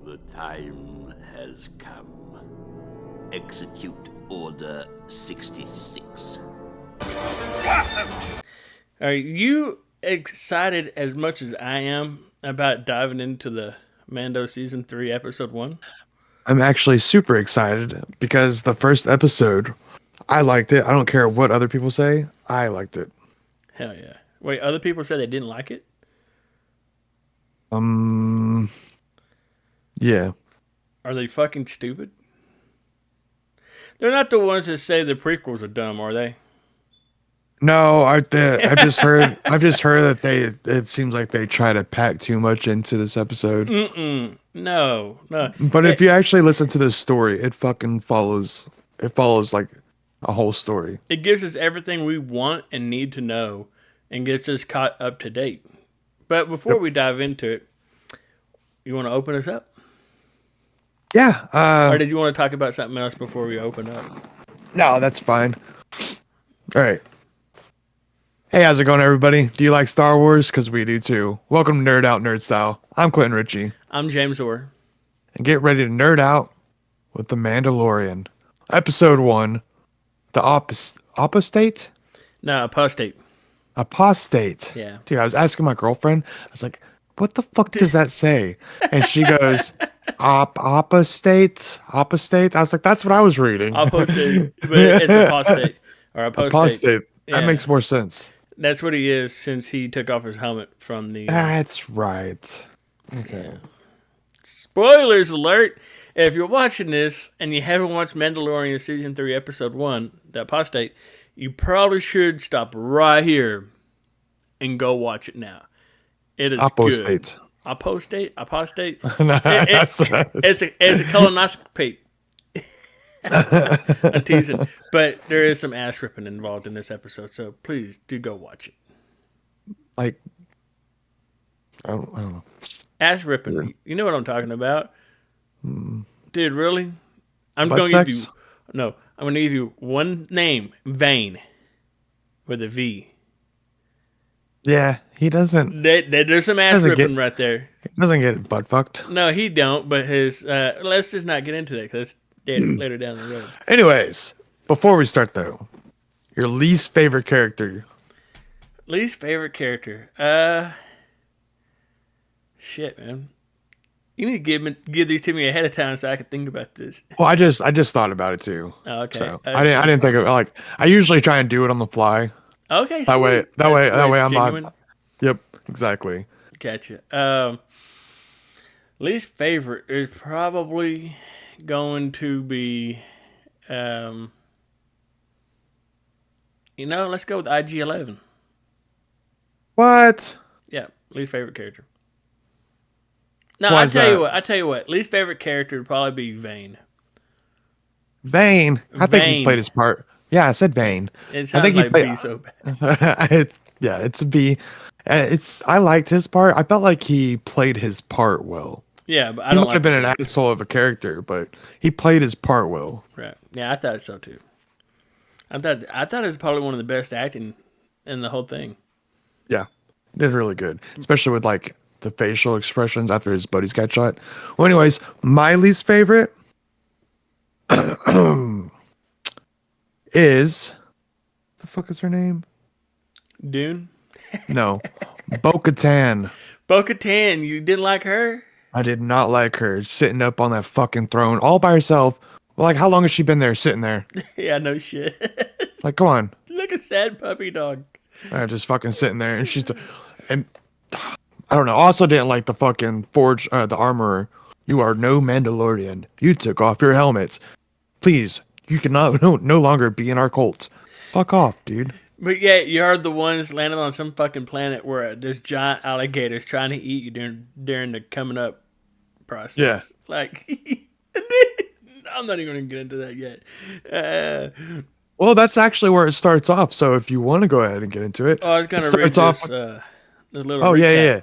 The time has come. Execute Order 66. Are you excited as much as I am about diving into the Mando Season 3, Episode 1? I'm actually super excited because the first episode, I liked it. I don't care what other people say. I liked it. Hell yeah. Wait, other people said they didn't like it? Yeah. Are they fucking stupid? They're not the ones that say the prequels are dumb, are they? No, I've just heard that it seems like they try to pack too much into this episode. No. But if you actually listen to the story, it fucking follows. It follows like a whole story. It gives us everything we want and need to know and gets us caught up to date. But before we dive into it, you want to open us up? Yeah. Or did you want to talk about something else before we open up? No, that's fine. All right. Hey, how's it going, everybody? Do you like Star Wars? Because we do too. Welcome to Nerd Out Nerd Style. I'm Clinton Ritchie. I'm James Orr. And get ready to nerd out with The Mandalorian. Episode 1. The Apostate? No, apostate. Apostate. Yeah. Dude, I was asking my girlfriend. I was like, what the fuck does that say? And she goes, apostate? Apostate? I was like, that's what I was reading. Apostate. But it's apostate. Or apostate. Apostate. Yeah. That makes more sense. That's what he is since he took off his helmet from the... That's right. Okay. Yeah. Spoilers alert! If you're watching this and you haven't watched Mandalorian Season 3, Episode 1, The Apostate, you probably should stop right here and go watch it now. It is Apostate. good. Apostate? No, It's a colonoscopy. I'm teasing. But there is some ass ripping involved in this episode, so please do go watch it. Like, I don't know. Ass ripping. Yeah. You know what I'm talking about. Dude, really? I'm Butt going to give sex? you... No, I'm going to give you one name. Vane. With a V. Yeah, he doesn't. There's some ass Doesn't ripping get- right there. He doesn't get butt fucked. No, he don't, but his... let's just not get into that, because later down the road. Anyways, before we start though, your least favorite character. Least favorite character. Shit, man. You need to give these to me ahead of time so I can think about this. Well, I just thought about it too. Oh, okay. So Okay. I didn't think of like I usually try and do it on the fly. Okay, That way sweet. that way it's I'm genuine. not. Yep, exactly. Gotcha. Least favorite is probably going to be, let's go with IG-11. What? Yeah, least favorite character. No, Why I is tell you what. Least favorite character would probably be Vane. Vane. I think he Vane. played his part. Yeah, I said Vane. It I sounds think he like played. B so bad. Yeah, it's a B. I liked his part. I felt like he played his part well. Yeah, but I He don't might like have been an asshole of a character, but he played his part well. Right. Yeah, I thought so too. I thought it was probably one of the best acting in the whole thing. Yeah, did really good, especially with like the facial expressions after his buddies got shot. Well, anyways, my least favorite is the fuck is her name? Dune? No, Bo-Katan. Bo-Katan, you didn't like her? I did not like her sitting up on that fucking throne all by herself. Well, like, how long has she been there, sitting there? Yeah, no shit. Like, come on, Like a sad puppy dog. just fucking sitting there, and and I don't know. I also didn't like the fucking the armorer. You are no Mandalorian. You took off your helmets. Please, you cannot no longer be in our cult. Fuck off, dude. But yeah, you heard the ones landing on some fucking planet where there's giant alligators trying to eat you during the coming up process. Yeah. Like, I'm not even going to get into that yet. Well, that's actually where it starts off. So if you want to go ahead and get into it, I was going it to read starts this, off. this little Oh recap. yeah.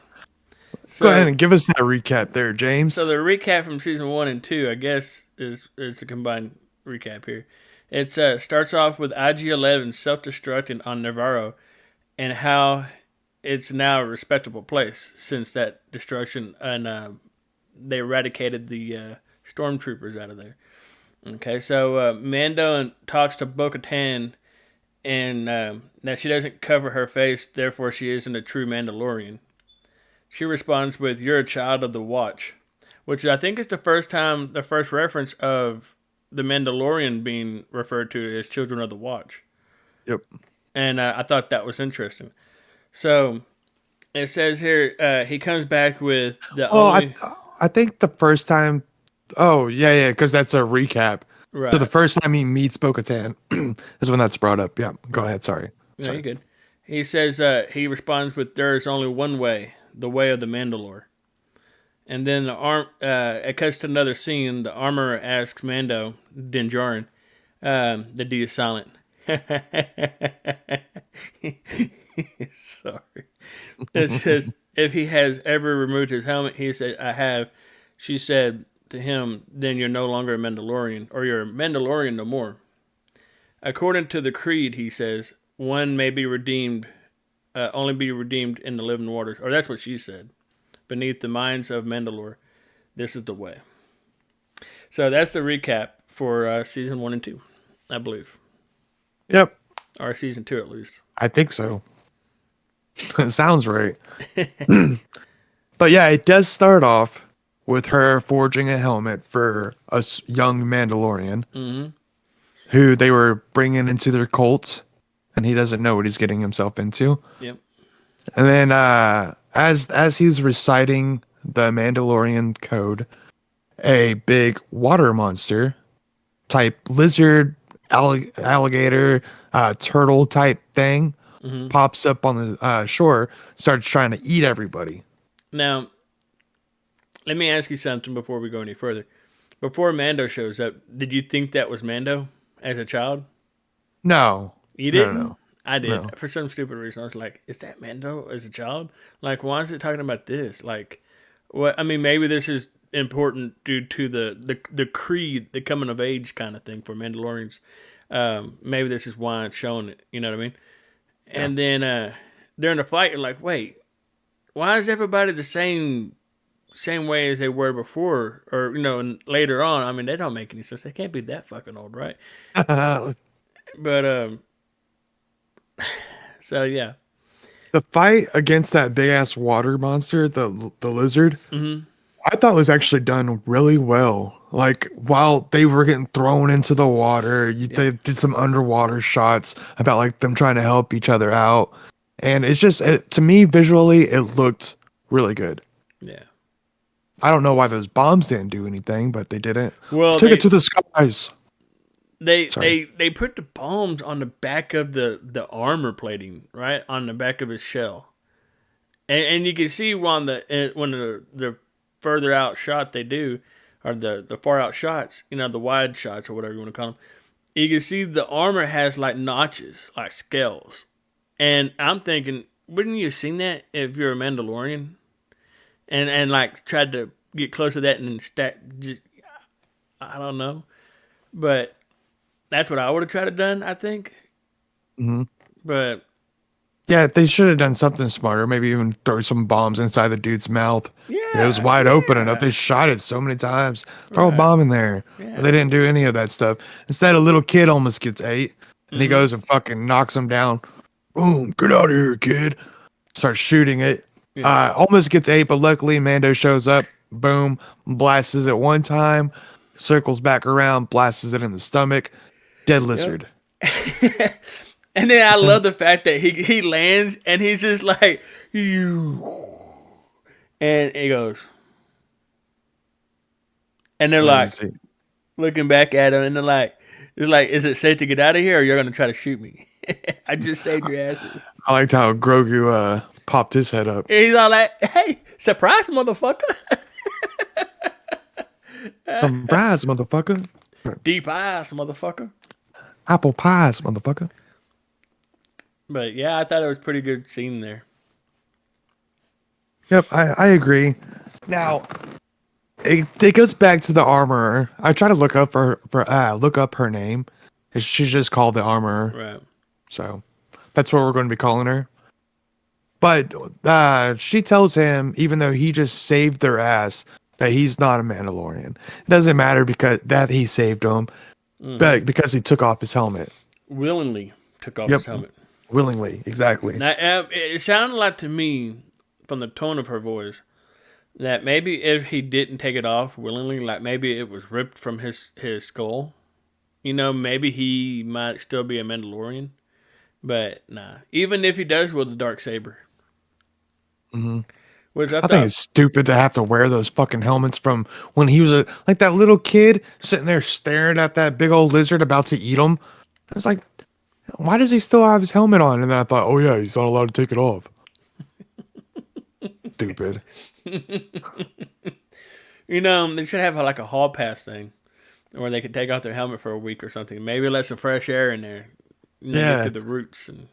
So, Go ahead and give us that recap there, James. So the recap from season 1 and 2, I guess, is a combined recap here. It starts off with IG-11 self-destructing on Navarro and how it's now a respectable place since that destruction, and they eradicated the stormtroopers out of there. Okay, so Mando talks to Bo-Katan, and that she doesn't cover her face, therefore she isn't a true Mandalorian. She responds with, "You're a child of the Watch," which I think is the first reference of the Mandalorian being referred to as children of the Watch. Yep. And I thought that was interesting. So it says here he comes back with the Oh, only I think the first time. Oh yeah, because that's a recap. So the right. first time he meets Bo-Katan is when that's brought up. Yeah, go ahead. Sorry. No, you're good. He says he responds with, "There is only one way, the way of the Mandalore." And then it cuts to another scene. The armorer asks Mando, Din Djarin, the D is silent. Sorry. It says, if he has ever removed his helmet, he said, "I have." She said to him, "Then you're no longer a Mandalorian, or you're a Mandalorian no more." According to the creed, he says, one may be redeemed, only be redeemed in the living waters. Or that's what she said. Beneath the mines of Mandalore, this is the way. So that's the recap for season 1 and 2, I believe. Yep. Or season 2 at least. I think so. It sounds right. But yeah, it does start off with her forging a helmet for a young Mandalorian who they were bringing into their cult, and he doesn't know what he's getting himself into. Yep. And then as he's reciting the Mandalorian code, a big water monster type lizard, alligator, turtle type thing pops up on the shore, starts trying to eat everybody. Now, let me ask you something before we go any further. Before Mando shows up, did you think that was Mando as a child? No. You didn't? No. I did. No. For some stupid reason, I was like, is that Mando as a child? Like, why is it talking about this? Like, what? I mean, maybe this is important due to the creed, the coming of age kind of thing for Mandalorians. Maybe this is why it's showing it. You know what I mean? Yeah. And then during the fight, you're like, wait, why is everybody the same way as they were before? Or, and later on, I mean, they don't make any sense. They can't be that fucking old, right? But, so yeah. The fight against that big ass water monster, the lizard, I thought was actually done really well. Like while they were getting thrown into the water, they did some underwater shots about like them trying to help each other out, and it's just to me visually it looked really good. Yeah. I don't know why those bombs didn't do anything, but they didn't. Well, Took it to the skies. They put the bombs on the back of the armor plating, right on the back of his shell, and you can see when the further out shot they do, or the far out shots, the wide shots or whatever you want to call them, you can see the armor has like notches, like scales, and I'm thinking, wouldn't you have seen that if you're a Mandalorian, and like tried to get close to that and then stack? I don't know, but. That's what I would have tried to done, I think. Mm-hmm. But yeah, they should have done something smarter. Maybe even throw some bombs inside the dude's mouth. yeah, It was wide open enough. They shot it so many times. Throw a bomb in there. Yeah. But they didn't do any of that stuff. Instead, a little kid almost gets ate, and he goes and fucking knocks him down. Boom! Get out of here, kid! Starts shooting it. Yeah. Almost gets ate, but luckily Mando shows up. Boom! Blasts it one time. Circles back around. Blasts it in the stomach. Dead lizard. Yep. And then I love the fact that he lands and he's just like, you. And he goes. And they're like, looking back at him and they're like, is it safe to get out of here or you're going to try to shoot me? I just saved your asses. I liked how Grogu popped his head up. And he's all like, hey, surprise, motherfucker. Surprise, motherfucker. Deep eyes, motherfucker. Apple pies, motherfucker. But yeah, I thought it was a pretty good scene there. Yep, I agree. Now, it goes back to the armorer. I try to look up her name. She's just called the armorer. Right. So that's what we're going to be calling her. But she tells him, even though he just saved their ass, that he's not a Mandalorian. It doesn't matter because that he saved him, but because he took off his helmet. Willingly took off Yep, his helmet. willingly, exactly. Now, it sounded like to me, from the tone of her voice, that maybe if he didn't take it off willingly, like maybe it was ripped from his skull. You know, maybe he might still be a Mandalorian. But nah, even if he does with the dark saber, which I I think thought, it's stupid to have to wear those fucking helmets from when he was like that little kid sitting there staring at that big old lizard about to eat him. I was like, why does he still have his helmet on? And then I thought, oh yeah, he's not allowed to take it off. Stupid. you know, they should have like a hall pass thing, where they could take off their helmet for a week or something. Maybe let some fresh air in there. You know, get Yeah. to the roots and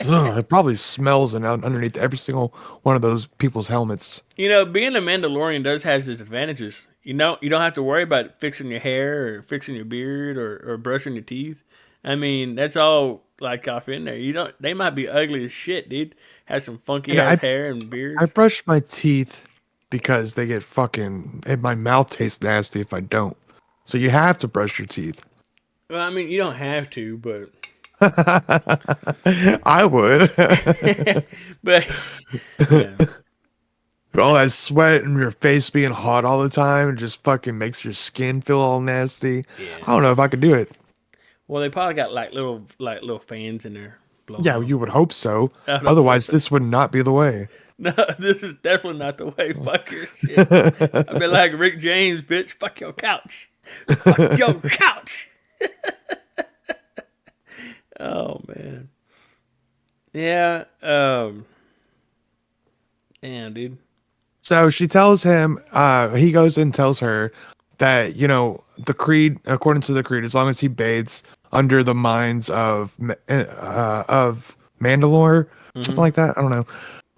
Ugh, it probably smells underneath every single one of those people's helmets. you know, being a Mandalorian does has its advantages. You know, you don't have to worry about fixing your hair or fixing your beard or brushing your teeth. I mean, that's all like off in there. You don't. They might be ugly as shit, dude. Have some funky And ass hair and I beards. brush my teeth because they get fucking and my mouth tastes nasty if I don't. So you have to brush your teeth. Well, I mean, you don't have to, but I would. but yeah, All that sweat and your face being hot all the time, it just fucking makes your skin feel all nasty. yeah. I don't know if I could do it. Well, they probably got like little fans in there blowing Yeah, on. you would hope so. I'd hope so. Otherwise, this would not be the way. No, this is definitely not the way. Fuck your shit. I'd be like Rick James, bitch. Fuck your couch. Fuck your couch. Oh man. Yeah. Damn, dude. So she tells him, he goes and tells her that, the creed, according to the creed, as long as he bathes under the mines of Mandalore, something like that. I don't know.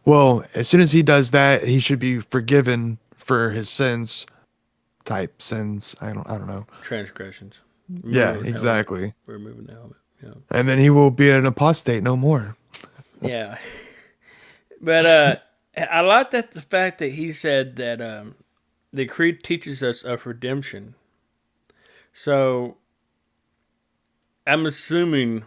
Well, as soon as he does that, he should be forgiven for his sins, type sins. I don't know. Transgressions. Yeah, Removing the helmet. exactly. Removing the helmet. Yeah. And then he will be an apostate no more. Yeah. But I like that the fact that he said that the creed teaches us of redemption. So I'm assuming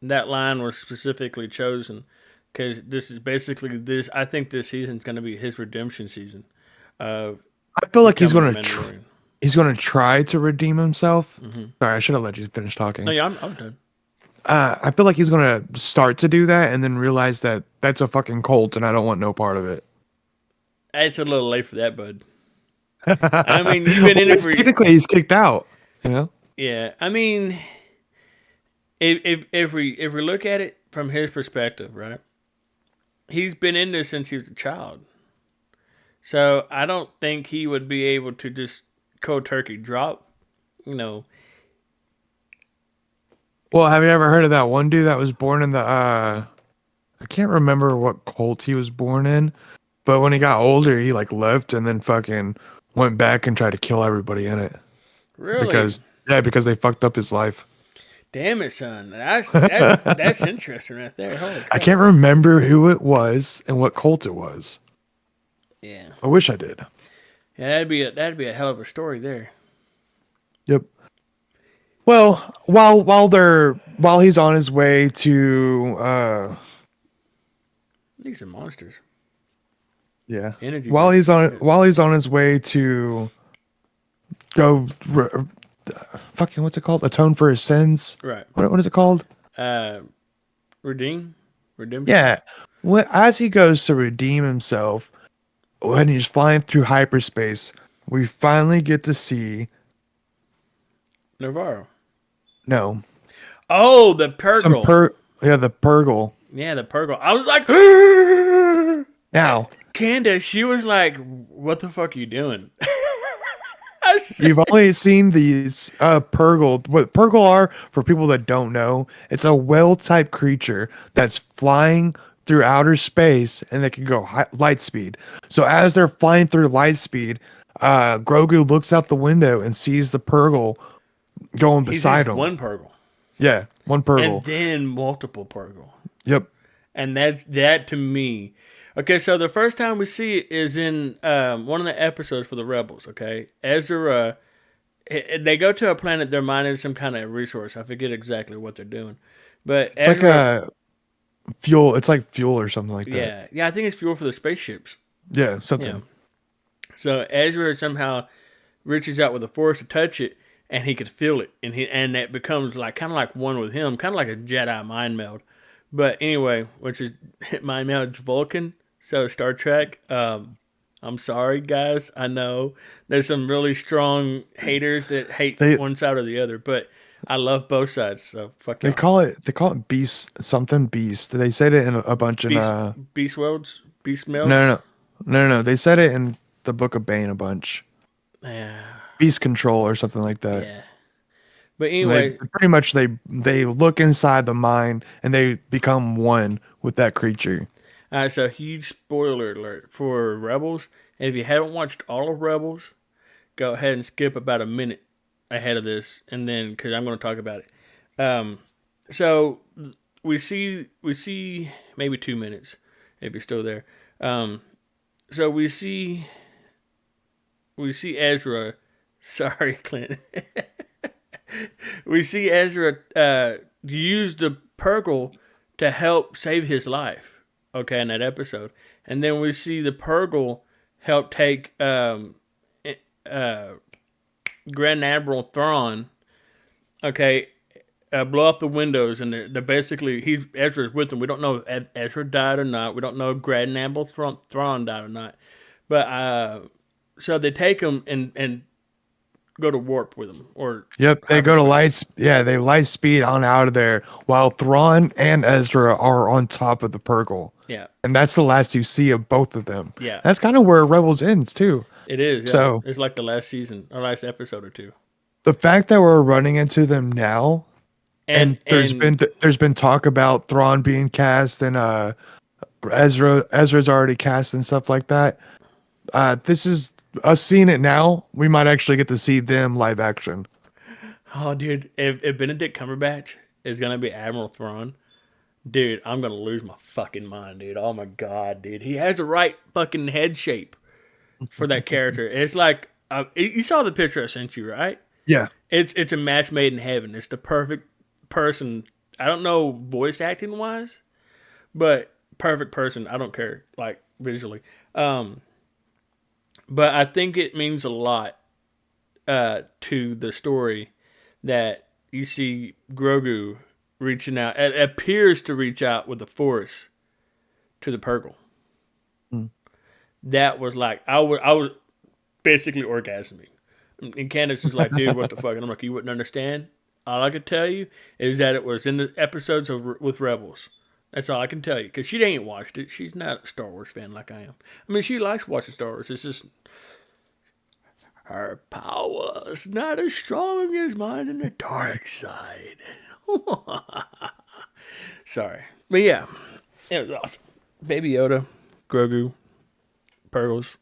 that line was specifically chosen because this is basically this. I think this season's going to be his redemption season. Of I feel like becoming a Mandalorian. he's gonna try to redeem himself. Sorry, I should have let you finish talking. No, yeah, I'm done. I feel like he's gonna start to do that and then realize that that's a fucking cult and I don't want no part of it. It's a little late for that, bud. I mean, you've been in it for Technically, he's kicked out. You know. yeah. I mean, if we look at it from his perspective, right? He's been in this since he was a child, so I don't think he would be able to just cold turkey drop. You know, Well, have you ever heard of that one dude that was born in the I can't remember what cult he was born in, but when he got older, he like left and then fucking went back and tried to kill everybody in it really. because they fucked up his life. Damn it, son. That's interesting right there. Holy crap. I can't remember who it was and what cult it was. Yeah. I wish I did. Yeah, that'd be a hell of a story there. Yep. Well, while he's on his way to These are monsters. yeah. Energy While drinks. while he's on his way to go fucking what's it called? Atone for his sins. Right. What is it called? Redemption. Yeah. As he goes to redeem himself, when he's flying through hyperspace, we finally get to see Navarro. no Oh, the Purgle. the Purgle. Yeah, the Purgle. I was like, Now Candace, she was like, what the fuck are you doing? I said, you've only seen these Purgle. What Purgle are, for people that don't know, it's a whale-type creature that's flying through outer space, and they can go light speed. So as they're flying through light speed, Grogu looks out the window and sees the Purgle going he's beside just him. one Purgle. Yeah, one Purgle. And then multiple Purgle. Yep. And that to me. Okay, so the first time we see it is in one of the episodes for the Rebels. Okay, Ezra. They go to a planet. They're mining some kind of resource. I forget exactly what they're doing, but It's like Ezra. a fuel. It's like fuel or something like that. Yeah, I think it's fuel for the spaceships. Yeah, Yeah. something. So Ezra somehow reaches out with the Force to touch it, and he could feel it, and it becomes like kind of like one with him, kind of like a Jedi mind meld. But anyway, which is mind meld, it's Vulcan. So Star Trek. I'm sorry, guys. I know there's some really strong haters that hate They one side or the other, but I love both sides. So fuck they y'all. call it beast something beast. They said it in a bunch in Beast, beast worlds, beast no melds. no no no no. They said it in the Book of Bane a bunch. Yeah, Beast control or something like that. yeah. But They anyway, pretty much they look inside the mind and they become one with that creature. so huge spoiler alert for Rebels. And if you haven't watched all of Rebels, go ahead and skip about a minute ahead of this, and then because I'm going to talk about it. So we see maybe 2 minutes if you're still there. So we see Ezra. Sorry, Clint. We see Ezra use the Purgle to help save his life. Okay, in that episode, and then we see the Purgle help take Grand Admiral Thrawn. Okay, blow up the windows, and they're basically Ezra's with them. We don't know if Ezra died or not. We don't know if Grand Admiral Thrawn died or not. But so they take him and go to warp with him, or Yep, they go to hyperspace. they light speed on out of there while Thrawn and Ezra are on top of the Purgle. Yeah, And that's the last you see of both of them. yeah, That's kind of where Rebels ends too. it is. Yeah, So it's like the last season or last episode or two. the fact that we're running into them now, And and there's been talk about Thrawn being cast and Ezra's already cast and stuff like that. This is us seeing it now. We might actually get to see them live action. oh, dude, if Benedict Cumberbatch is gonna be Admiral Thrawn, dude, I'm gonna lose my fucking mind, dude. Oh my god, dude, he has the right fucking head shape for that character. It's like you saw the picture I sent you, right? Yeah, It's a match made in heaven. It's the perfect person. I don't know voice acting wise, but perfect person. I don't care like visually. But I think it means a lot to the story that you see Grogu reaching out. It appears to reach out with the Force to the Purgle. Mm. That was like I was basically orgasming. And Candace was like, "Dude, what the fuck?" And I'm like, "You wouldn't understand." All I could tell you is that it was in the episodes with Rebels. That's all I can tell you because she ain't watched it. She's not a Star Wars fan like I am. I mean, she likes watching Star Wars. It's just her power is not as strong as mine in the dark side. Sorry, but yeah, it was awesome. Baby Yoda, Grogu, Purgles,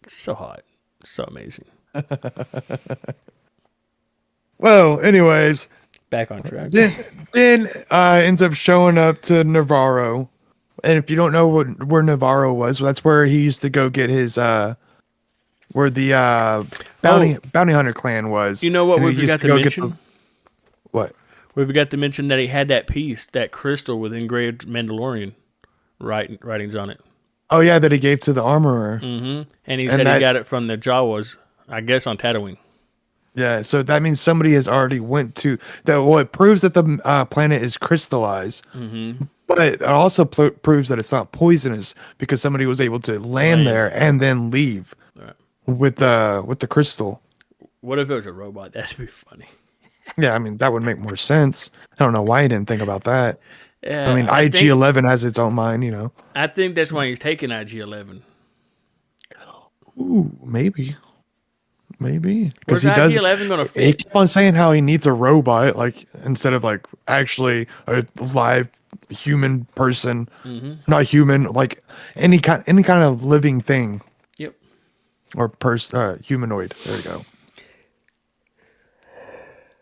so hot, so amazing. well, anyways, Back on track. then ends up showing up to Navarro, and if you don't know where Navarro was, well, that's where he used to go get his where the bounty hunter clan was. You know what And we he used forgot to go get mention? what? We forgot to mention that he had that piece, that crystal with engraved Mandalorian writings on it. Oh yeah, that he gave to the armorer. Mm-hmm. And he And said he that's- got it from the Jawas, I guess, on Tatooine. Yeah, so that means somebody has already went to that. Well, it proves that the planet is crystallized, Mm-hmm. but it also proves that it's not poisonous because somebody was able to land there and then leave Right. with the crystal. What if it was a robot? That'd be funny. Yeah, I mean that would make more sense. I don't know why he didn't think about that. I mean, I think, IG-11 has its own mind, you know. I think that's why he's taking IG-11. Ooh, maybe Where's because he does. IG-11 going to He fit? keep on saying how he needs a robot, like instead of like actually a live human person, not human, like any kind of living thing Yep. or humanoid. There you go.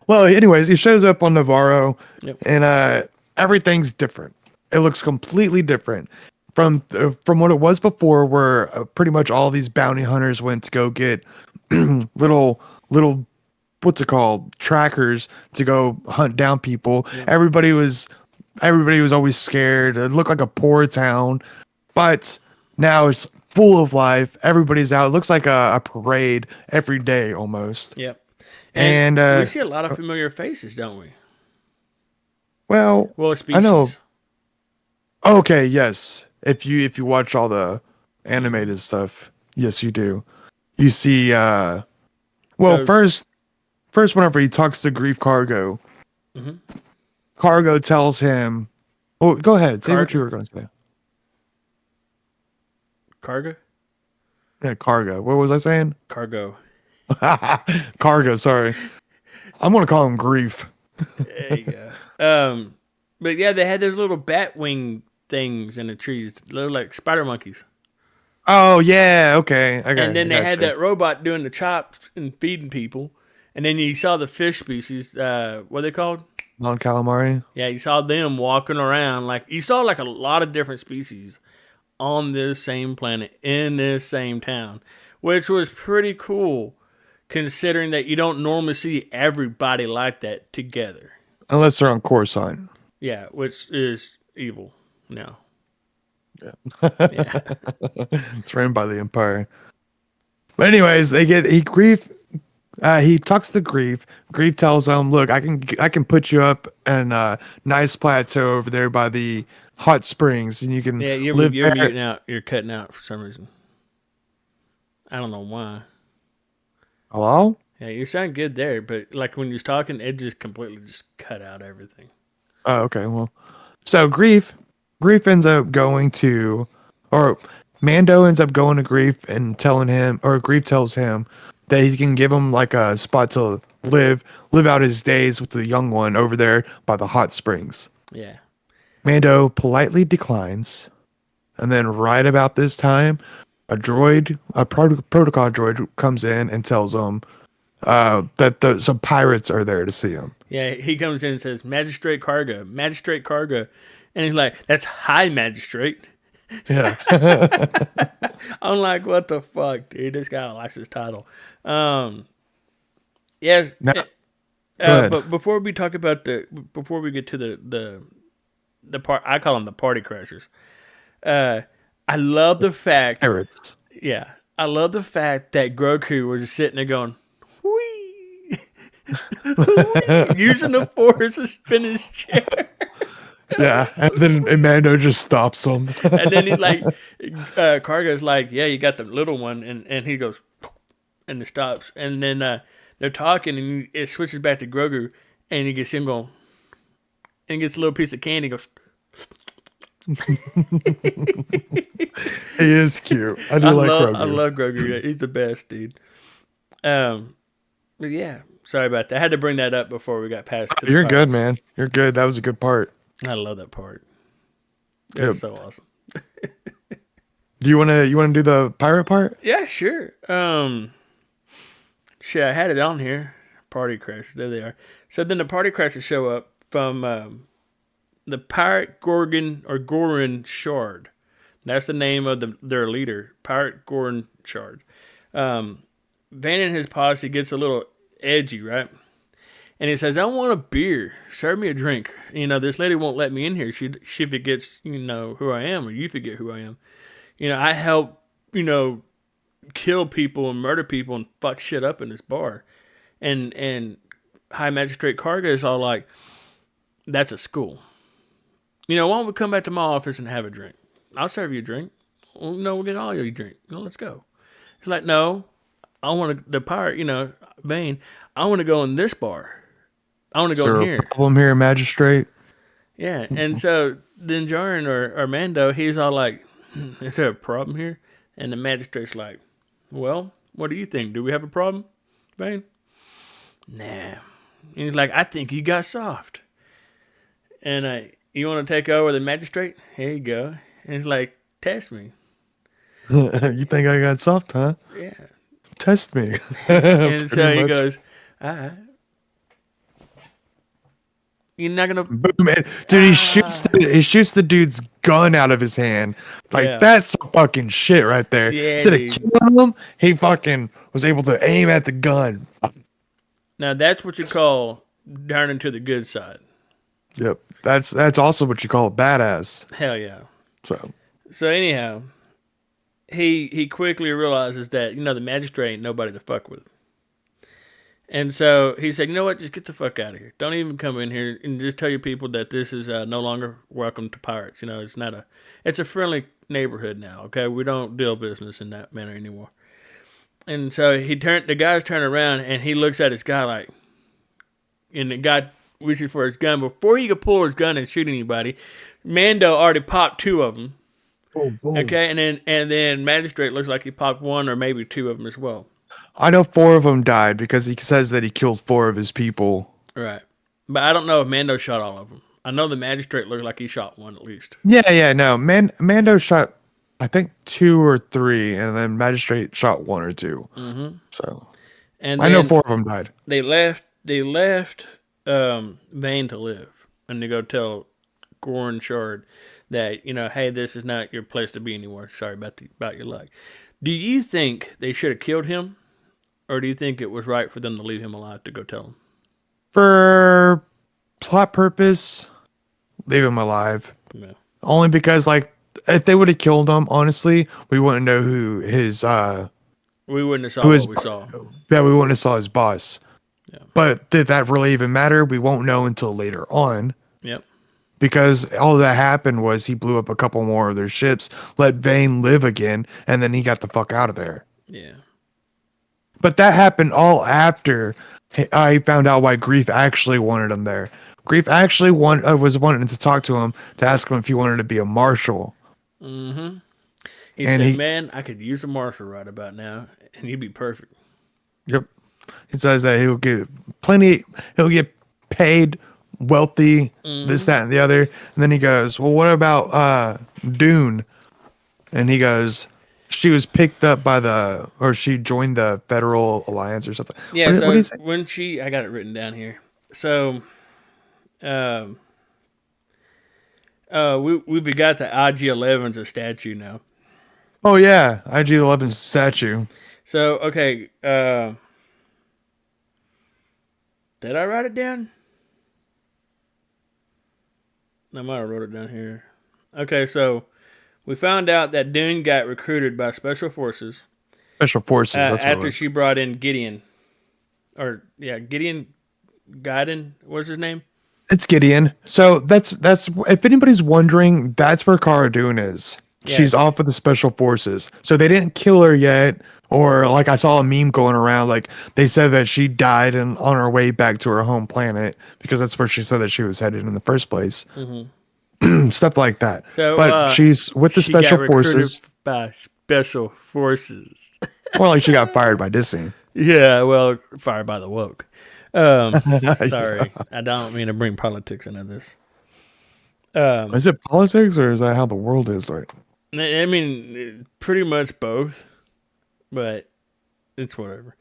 Well, anyways, he shows up on Navarro, Yep. and everything's different. It looks completely different from what it was before, where pretty much all these bounty hunters went to go get little what's it called, trackers to go hunt down people. Yeah. Everybody was always scared. It looked like a poor town, but now it's full of life. Everybody's out. It looks like a parade every day almost. Yep. And we see a lot of familiar faces, don't we? well, Well, I species. know. Okay, yes. If you watch all the animated stuff, yes, you do. You see. Well, Those- first, whenever he talks to Grief Cargo, Mhm. Cargo tells him. Oh, go ahead. Say what Cargo? you were going to say. Cargo? Yeah, Cargo. What was I saying? Cargo. Cargo. Sorry, I'm gonna call him Grief. There you go. But yeah, they had those little bat wing things in the trees, little like spider monkeys. Oh yeah. Okay. And then they had gotcha. that robot doing the chops and feeding people. And then you saw the fish species. What are they called? Non calamari. Yeah, you saw them walking around. Like you saw like a lot of different species on this same planet in this same town, which was pretty cool, considering that you don't normally see everybody like that together. Unless they're on Coruscant. Yeah, which is evil. No. It's ran by the Empire. But anyways, Grief. He talks to Grief. Grief tells him, "Look, I can put you up in a nice plateau over there by the hot springs, and you can Yeah, you're live there." muting out. You're cutting out for some reason. I don't know why. Hello? Yeah, you sound good there, but like when you're talking, it just completely just cut out everything. Oh, okay. Well, so Grief ends up going to, or Mando ends up going to Grief and telling him, or Grief tells him that he can give him like a spot to live out his days with the young one over there by the hot springs. Yeah. Mando politely declines, and then right about this time, a protocol droid comes in and tells him that some pirates are there to see him. Yeah, he comes in and says, Magistrate Cargo, Magistrate Cargo. And he's like, that's High Magistrate. Yeah. I'm like, what the fuck, dude? This guy likes his title. Yeah. Now, go ahead. But before we talk about before we get to the part, I call them the party crashers. I love the fact, Pirates. yeah, I love the fact that Grogu was just sitting there going, whee, using the force to spin his chair. Yeah, and then Mando just stops him. And then he's like, Cargo's like, yeah, you got the little one, and he goes, and it stops, and then they're talking, and it switches back to Grogu, and he gets him going, and he gets a little piece of candy, goes. He is cute. I like Grogu. I love Grogu. He's the best, dude. But yeah, sorry about that. I had to bring that up before we got past. To the You're good, pirates. man. You're good. That was a good part. I love that part. Yep. It's so awesome. Do you wanna do the pirate part? Yeah, sure. Shit, I had it on here. Party crashers. There they are. So then the party crashers show up from the pirate Gorin Shard. That's the name of their leader, Pirate Gorin Shard. Van and his posse gets a little edgy, right? And he says, I want a beer. Serve me a drink. You know, this lady won't let me in here. She forgets, you know, who I am, or you forget who I am. You know, I help, you know, kill people and murder people and fuck shit up in this bar. And High Magistrate Cargo is all like, that's a school. You know, why don't we come back to my office and have a drink? I'll serve you a drink. Well, no, we'll get all your drink. No, let's go. He's like, no, I want to, the pirate, you know, Bane, I want to go in this bar. I want to go in here. Problem here, magistrate. Yeah, and so then Jaren or Mando, he's all like, is there a problem here? And the magistrate's like, well, what do you think? Do we have a problem, Bane? Nah. And he's like, I think you got soft. And you want to take over the magistrate? Here you go. And he's like, test me. You think I got soft, huh? Yeah. Test me. And so he much. goes, all right. You're not gonna. Boom, and, dude, he shoots the dude's gun out of his hand. Like, Yeah. that's some fucking shit right there. Yeah, Instead of dude. killing him, he fucking was able to aim at the gun. Now that's what you call turning to the good side. Yep. That's also what you call a badass. Hell yeah. So So anyhow, he quickly realizes that the magistrate ain't nobody to fuck with. And so he said, you know what, just get the fuck out of here. Don't even come in here, and just tell your people that this is no longer welcome to pirates. It's a friendly neighborhood now, okay? We don't deal business in that manner anymore. And so the guy's turning around, and he looks at his guy like, and the guy reaches for his gun. Before he could pull his gun and shoot anybody, Mando already popped two of them. boom, boom. Okay, and then magistrate looks like he popped one or maybe two of them as well. I know 4 of them died because he says that he killed 4 of his people. Right. But I don't know if Mando shot all of them. I know the magistrate looked like he shot one at least. Yeah, no. Mando shot, I think, 2 or 3, and then Magistrate shot 1 or 2. Mm-hmm. So And I know 4 of them died. They left Vane to live, and to go tell Goran Shard that hey, this is not your place to be anymore. Sorry about your luck. Do you think they should have killed him, or do you think it was right for them to leave him alive to go tell him? For plot purpose, leave him alive. Yeah. Only because, like, if they would have killed him, honestly, we wouldn't know who his We wouldn't have saw who what his we saw. yeah, we wouldn't have saw his boss. Yeah. But did that really even matter? We won't know until later on. Yep. Because all that happened was he blew up a couple more of their ships, let Vane live again, and then he got the fuck out of there. Yeah. But that happened all after I found out why Grief actually wanted him there. Grief actually was wanting to talk to him to ask him if he wanted to be a marshal. Mm-hmm. He And said, "Man, I could use a marshal right about now, and he'd be perfect." Yep. He says that he'll get paid, wealthy, this, that, and the other. And then he goes, well, what about Dune? And he goes, she was picked up by she joined the Federal Alliance or something. Yeah, what do you so say? I got it written down here. So, we've got the IG-11's a statue now. Oh, yeah. IG-11's statue. So, okay, did I write it down? I might have wrote it down here. Okay, so we found out that Dune got recruited by Special Forces. Special Forces. That's what it after was. she brought in Gideon. Gideon Gaiden, what's his name? It's Gideon. So that's if anybody's wondering, that's where Cara Dune is. Yeah. She's off with the Special Forces. So they didn't kill her yet. Or like I saw a meme going around, like they said that she died and on her way back to her home planet because that's where she said that she was headed in the first place. Mm-hmm. Stuff like that. So, but she's with the she got Special recruited Forces. by Special Forces. Well, like she got fired by Disney. Yeah, well, fired by the woke. Sorry, I don't mean to bring politics into this. Is it politics or is that how the world is? Like, I mean, pretty much both, but it's whatever.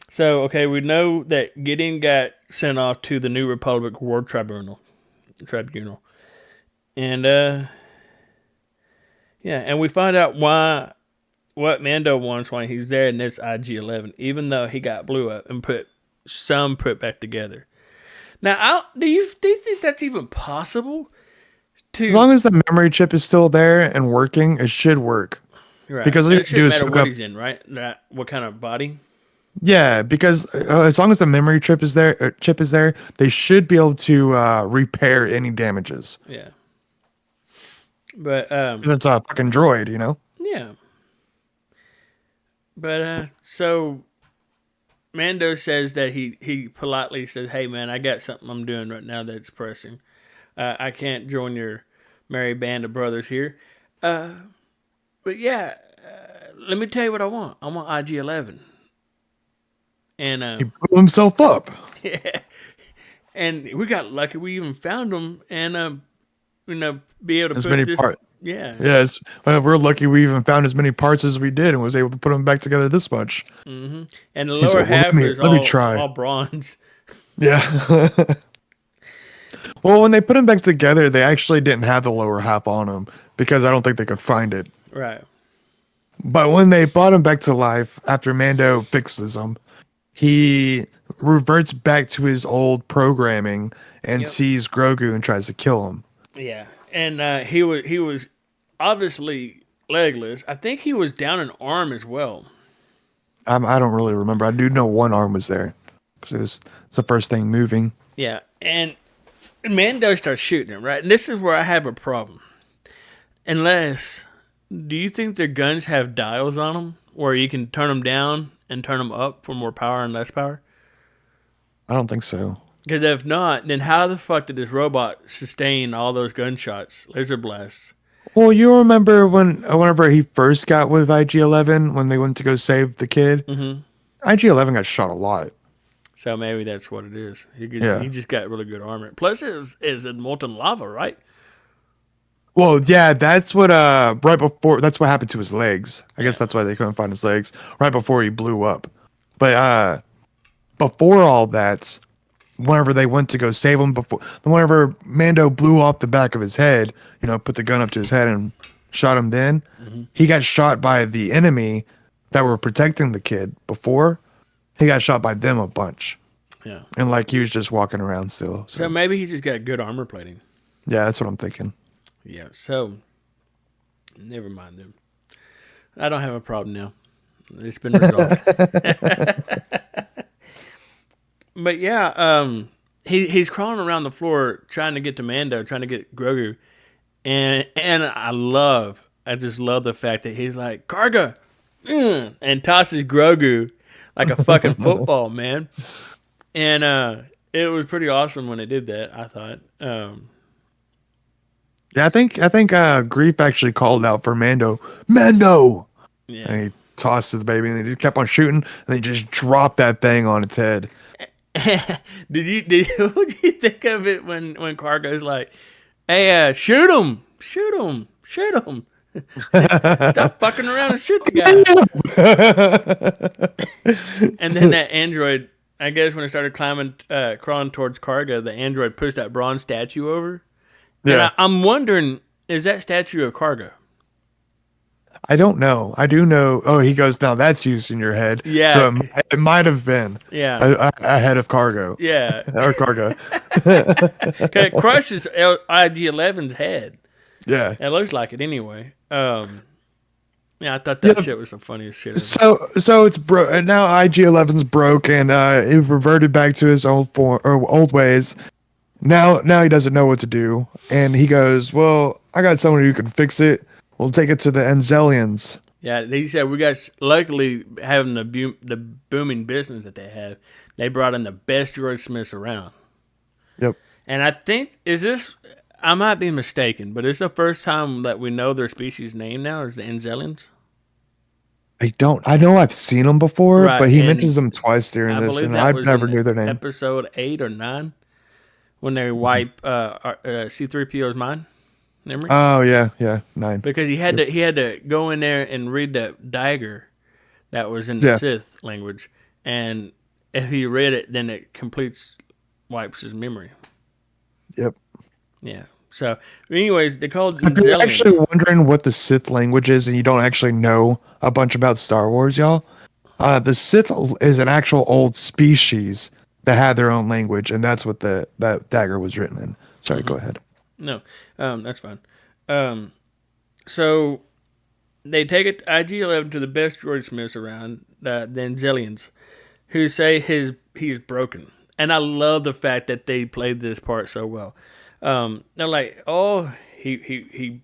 So, okay, we know that Gideon got sent off to the New Republic War Tribunal. And, and we find out what Mando wants when he's there in this IG-11, even though he got blew up and put back together. Now, do you think that's even possible? as long as the memory chip is still there and working, it should work. Right. Because all you it have to do shouldn't is matter hook what up. he's in, right? What kind of body? Yeah, because as long as the memory chip is there, they should be able to repair any damages. Yeah. But It's a fucking droid, you know. yeah. But so Mando says that he politely says, "Hey man, I got something I'm doing right now that's pressing. I can't join your merry band of brothers here. But yeah, let me tell you what I want. I want IG-11." And He blew himself up. yeah, and we got lucky. We even found him, and be able to As put many this. parts. Yeah. Yes, we're lucky we even found as many parts as we did and was able to put them back together this much. Mm-hmm. And the He's lower like, well, half is let me try. all bronze. Yeah. Well, when they put them back together, they actually didn't have the lower half on them because I don't think they could find it. Right. But when they brought him back to life after Mando fixes him, he reverts back to his old programming and Yep. sees Grogu and tries to kill him. Yeah, and he was obviously legless. I think he was down an arm as well. I don't really remember. I do know one arm was there because it's the first thing moving. Yeah, and Mando starts shooting him, right? And this is where I have a problem. Unless, do you think their guns have dials on them where you can turn them down and turn them up for more power and less power? I don't think so. Because if not, then how the fuck did this robot sustain all those gunshots, laser blasts? Well, you remember whenever he first got with IG-11 when they went to go save the kid? Mm-hmm. IG-11 got shot a lot. So maybe that's what it is. He Yeah. just got really good armor. Plus, it's in molten lava, right? Well, yeah, that's what right before that's what happened to his legs. I guess that's why they couldn't find his legs right before he blew up. But before all that, whenever they went to go save him, whenever Mando blew off the back of his head, put the gun up to his head and shot him, then he got shot by the enemy that were protecting the kid. Before he got shot by them a bunch, Yeah. and like he was just walking around still. So maybe he just got good armor plating. Yeah, that's what I'm thinking. Yeah. So never mind them. I don't have a problem now. It's been resolved. But yeah, he's crawling around the floor trying to get to Mando, trying to get Grogu, and I just love the fact that he's like Karga, and tosses Grogu like a fucking football, man. And it was pretty awesome when they did that. I thought. Yeah, I think Grief actually called out for Mando, and Yeah. he tossed the baby, and he just kept on shooting, and he just dropped that thing on its head. What do you think of it when Karga's like, "Hey, shoot him! Stop fucking around and shoot the guy!" And then that android, I guess, when it started crawling towards Karga, the android pushed that bronze statue over. Yeah, And I'm wondering, is that statue of Karga? I don't know. I do know. Oh, he goes, now that's used in your head. Yeah. So it might have been. Yeah. A head of cargo. Yeah. Or cargo. 'Cause it crushes IG-11's head. Yeah. It looks like it anyway. Yeah, I thought that shit was the funniest shit ever. So it's broke, and now IG-11's broke, and it reverted back to his old form or old ways. Now he doesn't know what to do, and he goes, "Well, I got someone who can fix it. We'll take it to the Enzelians." Yeah, they said we got, luckily, having the booming business that they have, they brought in the best droid smiths around. Yep. And I think, I might be mistaken, but it's the first time that we know their species name now is the Enzelians. I know I've seen them before, Right, but he and mentions them twice during I this, believe and that I was never in knew their name. Episode 8 or 9, when they wipe C-3PO's mind memory. Oh yeah, 9. Because he had to go in there and read the dagger that was in the Sith language, and if he read it, then it wipes his memory. Yep. Yeah. So, anyways, they called If you're Enzelians. actually wondering what the Sith language is, and you don't actually know a bunch about Star Wars, y'all, the Sith is an actual old species that had their own language, and that's what that dagger was written in. Sorry, go ahead. No, that's fine. So they take it IG-11 to the best droid smiths around, the Enzelians, who say he's broken. And I love the fact that they played this part so well. They're like, "Oh, he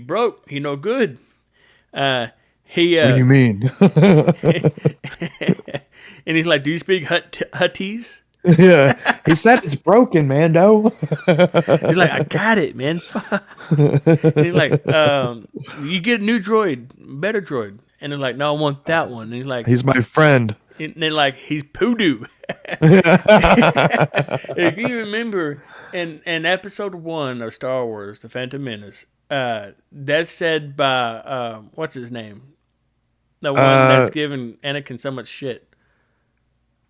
broke. He no good." What do you mean? And he's like, "Do you speak Huttese?" Yeah, he said it's broken, Mando. He's like, "I got it, man." And he's like, "You get a new droid, better droid." And they're like, "No, I want that one." And he's like, He's my friend. and they're like, "He's poodoo." If you remember in episode 1 of Star Wars, The Phantom Menace, that's said by what's his name? The one that's giving Anakin so much shit.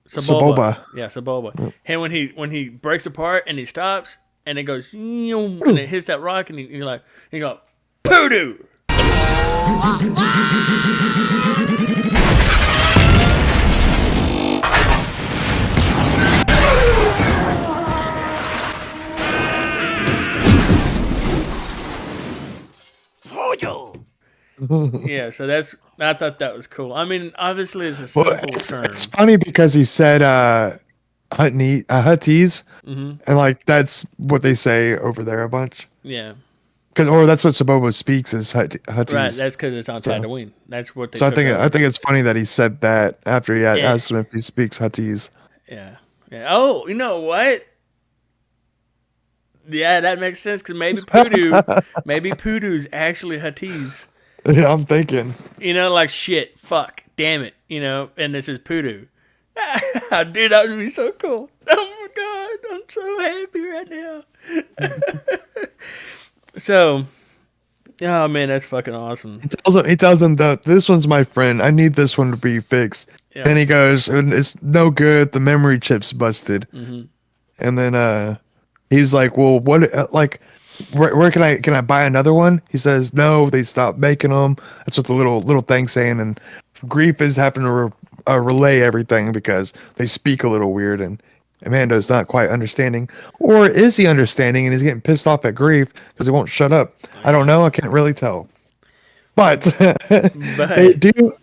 Sebulba. Yeah, Sebulba. And when he breaks apart and he stops, and it goes, and it hits that rock, and you're like, you go, poodoo. Yeah, so I thought that was cool. I mean, obviously it's a simple term. It's funny because he said Hutties, and like that's what they say over there a bunch. Yeah. Or that's what Sabobo speaks is Hutties. Right, that's because it's on Tatooine. That's what they. So I think it's funny that he said that after he asked him if he speaks Hutties. Yeah. Oh, you know what? Yeah, that makes sense because maybe Poodoo's actually Hutties. Yeah, I'm thinking. You know, like shit, fuck, damn it, you know, and this is Poodoo. Dude, that would be so cool. Oh my god, I'm so happy right now. So, oh man, that's fucking awesome. He tells him that this one's my friend. I need this one to be fixed. Yeah. And he goes, it's no good. The memory chip's busted. And then he's like, well, what? Like, where can I buy another one? He says, no, they stopped making them. That's what the little thing's saying. And Grief is having to relay everything because they speak a little weird, and Amando's not quite understanding. Or is he understanding and he's getting pissed off at Grief because he won't shut up? I don't know. I can't really tell. But they do.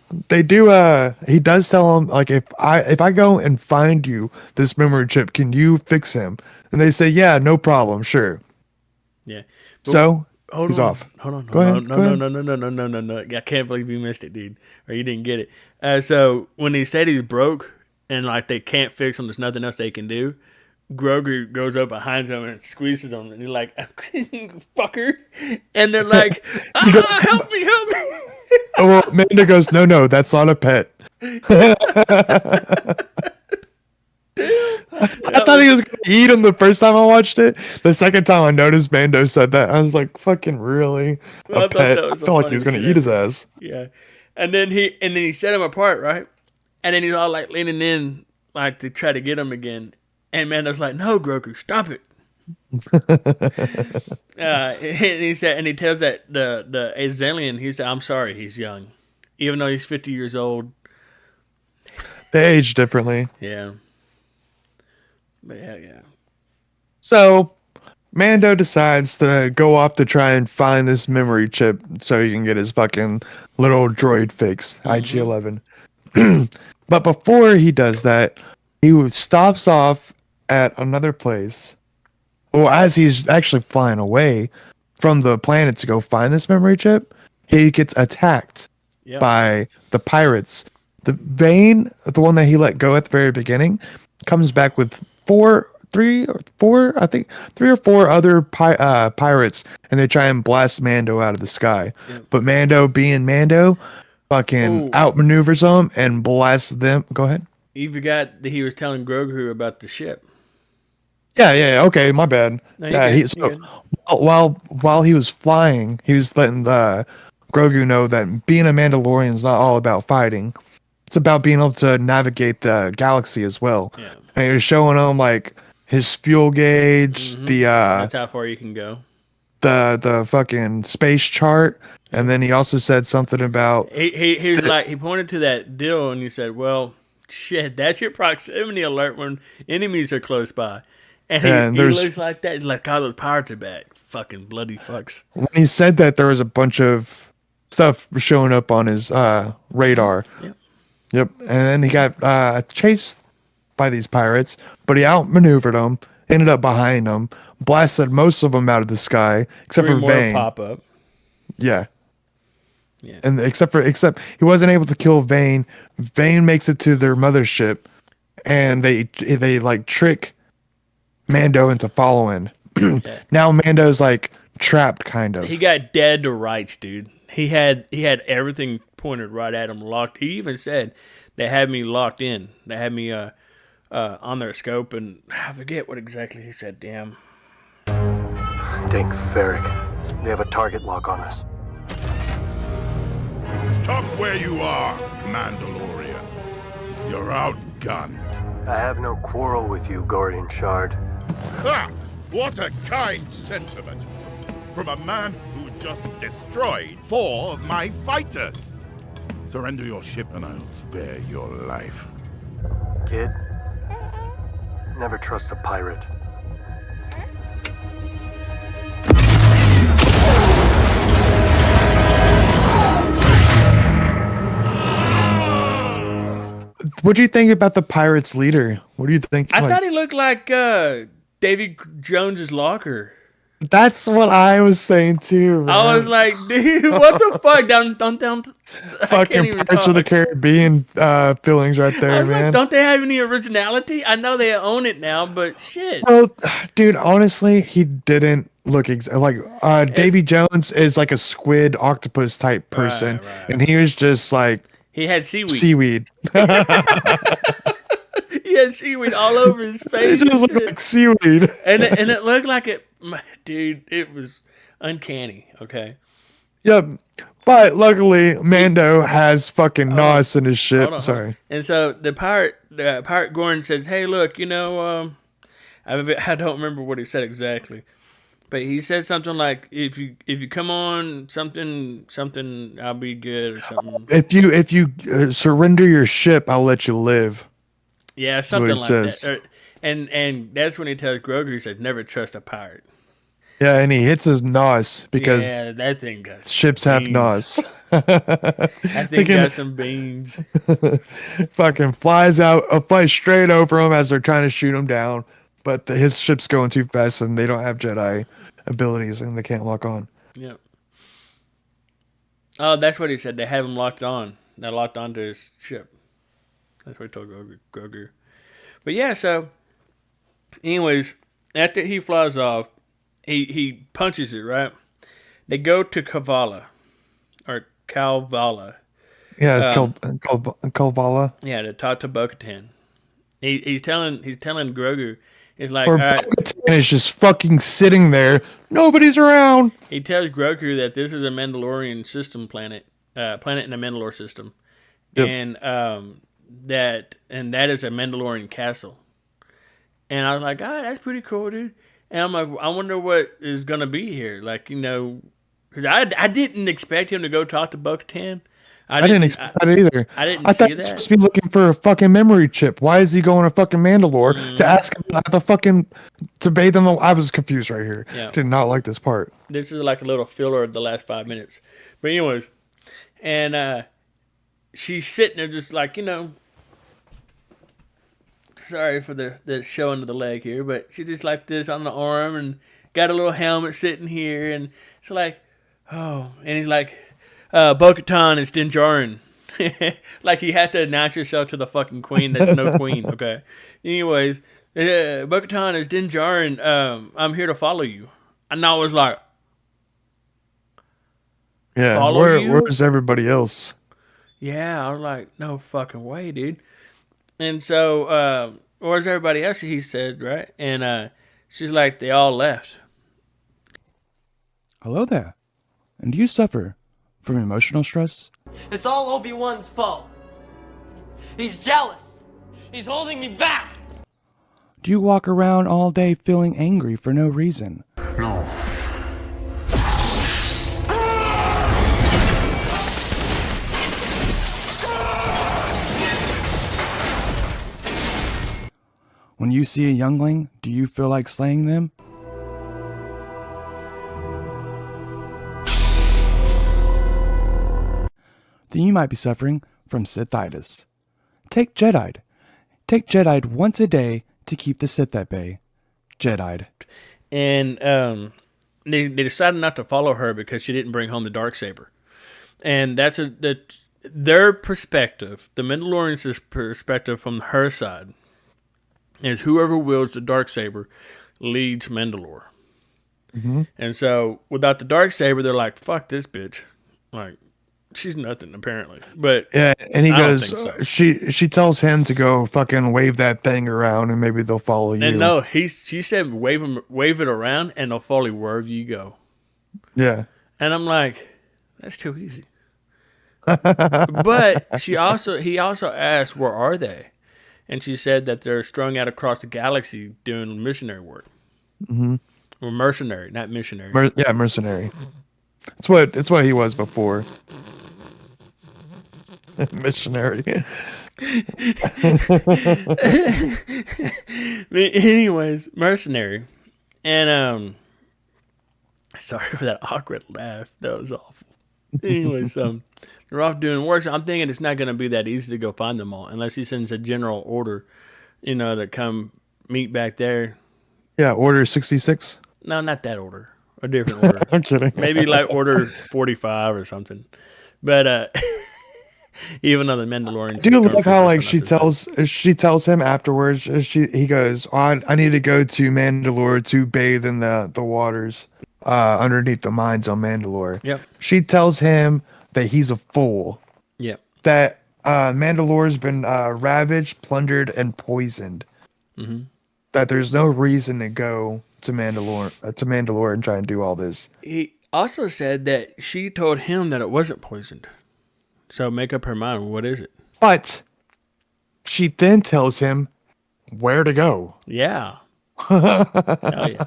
He does tell him, like, if I go and find you this memory chip, can you fix him? And they say, yeah, no problem, sure. Yeah. So he's off. Hold on. Go ahead. No. I can't believe you missed it, dude. Or you didn't get it. So when he said he's broke and like they can't fix him, there's nothing else they can do. Grogu goes up behind him and squeezes him, and he's like, "Fucker!" And they're like, "Help me!" Oh, well, Amanda goes, "No, that's not a pet." I thought he was gonna eat him the first time I watched it. The second time I noticed Mando said that, I was like, "Fucking really? A pet?" I felt like he was gonna eat his ass. Yeah, and then he set him apart, right? And then he's all like leaning in, like to try to get him again. And Mando's like, "No, Grogu, stop it." And he tells that the Azalian, he said, "I'm sorry, he's young, even though he's 50 years old." They age differently. Yeah. But yeah. So, Mando decides to go off to try and find this memory chip so he can get his fucking little droid fixed, IG-11. But before he does that, he stops off at another place. Well, as he's actually flying away from the planet to go find this memory chip, he gets attacked by the pirates. The Vane, the one that he let go at the very beginning, comes back with three or four other pirates, and they try and blast Mando out of the sky. Yep. But Mando, being Mando, fucking outmaneuvers them and blasts them. Go ahead. You forgot that he was telling Grogu about the ship. Yeah. Okay, my bad. No, while he was flying, he was letting Grogu know that being a Mandalorian is not all about fighting. It's about being able to navigate the galaxy as well. Yeah. And he was showing him like his fuel gauge, that's how far you can go. The fucking space chart, and then he also said something about he was like, he pointed to that deal and he said, "Well, shit, that's your proximity alert when enemies are close by." And he looks like that. He's like, "Oh, those pirates are back. Fucking bloody fucks." When he said that, there was a bunch of stuff showing up on his radar. Yep. And then he got chased by these pirates, but he outmaneuvered them, ended up behind them, blasted most of them out of the sky, except for Vane. Pop up. Yeah. And except he wasn't able to kill Vane. Vane makes it to their mothership, and they like trick Mando into following. Now Mando's like trapped, kind of. He got dead to rights, dude. He had everything pointed right at him, locked. He even said they had me locked in. They had me on their scope, and I forget what exactly he said. Damn. Dink Ferric. They have a target lock on us. Stop where you are, Mandalorian. You're outgunned. I have no quarrel with you, Gorian Shard. Ha! What a kind sentiment. From a man who just destroyed 4 of my fighters. Surrender your ship and I'll spare your life. Kid, never trust a pirate. What do you think about the pirate's leader? What do you think? I thought he looked like Davy Jones's locker. That's what I was saying too. Man. I was like, dude, what the fuck? Don't Fucking Pirates of the Caribbean feelings right there, I was man. like, don't they have any originality? I know they own it now, but shit. Well, dude, honestly, he didn't look like Davy Jones is like a squid octopus type person, Right. and he was just like He had seaweed. seaweed. He had seaweed all over his face. It just looked like seaweed. and it looked like it, dude. It was uncanny. Okay. Yep. But luckily, Mando has fucking nos in his ship. Hold on. Sorry. And so the pirate Gordon says, "Hey, look, I don't remember what he said exactly, but he said something like, if you come on something, I'll be good or something. If you surrender your ship, I'll let you live." Yeah, something what like it that. says. And that's when he tells Grogu, he says, "Never trust a pirate." Yeah, and he hits his nos because Yeah, that thing got ships have beans. nos. That thing got some beans. Fucking flies straight over him as they're trying to shoot him down, but his ship's going too fast and they don't have Jedi abilities and they can't lock on. Yep. Oh, that's what he said. They have him locked on. They're locked onto his ship. That's what he told Grogu. But yeah, so anyways, after he flies off, he punches it, right? They go to Kavala. Or Kalvala. Yeah, Kalvala. Yeah, to talk to Bo-Katan. He's telling Grogu, he's like, Or all right. Bo-Katan is just fucking sitting there. Nobody's around. He tells Grogu that this is a Mandalorian system planet in the Mandalore system. Yep. And that is a Mandalorian castle. And I was like, that's pretty cool, dude. And I'm like, I wonder what is gonna be here. Like, because I didn't expect him to go talk to Bo-Katan. I didn't expect that either. I didn't I thought see he was that. supposed to be looking for a fucking memory chip. Why is he going to fucking Mandalore to ask him about the fucking to bathe in the? I was confused right here. Yeah. Did not like this part. This is like a little filler of the last 5 minutes. But anyways, and she's sitting there just like, sorry for the showing of the leg here, but she's just like this on the arm and got a little helmet sitting here, and it's like, oh, and he's like, Bo-Katan is Din Djarin. Like you have to announce yourself to the fucking queen that's no queen, okay? Anyways, Bo-Katan is Din Djarin. I'm here to follow you. And I was like, Yeah, follow you? where's everybody else? yeah, I was like, no fucking way, dude. And so, where's everybody else? He said, right? And she's like, they all left. Hello there. And do you suffer from emotional stress? It's all Obi-Wan's fault. He's jealous. He's holding me back. Do you walk around all day feeling angry for no reason? No. When you see a youngling, do you feel like slaying them? Then you might be suffering from Sithitis. Take Jedi'd. Take Jedi'd once a day to keep the Sith at bay. Jedi'd. And they decided not to follow her because she didn't bring home the Darksaber. And that's their perspective, the Mandalorians' perspective from her side, is whoever wields the Darksaber leads Mandalore. Mm-hmm. And so without the Darksaber, they're like, fuck this bitch. Like, she's nothing apparently. But Yeah, and he I don't goes. think so. She tells him to go fucking wave that thing around, and maybe they'll follow you. and no, she said wave it around and they'll follow you wherever you go. Yeah. And I'm like, that's too easy. But he also asked, where are they? And she said that they're strung out across the galaxy doing missionary work. Well, mercenary, not missionary. Yeah, mercenary. It's what he was before. Missionary. Anyways, mercenary. And sorry for that awkward laugh. That was awful. Anyways, they're off doing work. So I'm thinking it's not going to be that easy to go find them all unless he sends a general order, to come meet back there. Yeah, Order 66. No, not that order. A different order. I'm kidding. Maybe like Order 45 or something. But even though the Mandalorians, Do you love how like she tells him afterwards? He goes, I need to go to Mandalore to bathe in the waters underneath the mines on Mandalore. Yep. She tells him that he's a fool. Yep. That Mandalore's been ravaged, plundered, and poisoned. Mm-hmm. That there's no reason to go to Mandalore and try and do all this. He also said that she told him that it wasn't poisoned. So make up her mind. What is it? But she then tells him where to go. Yeah. Hell yeah.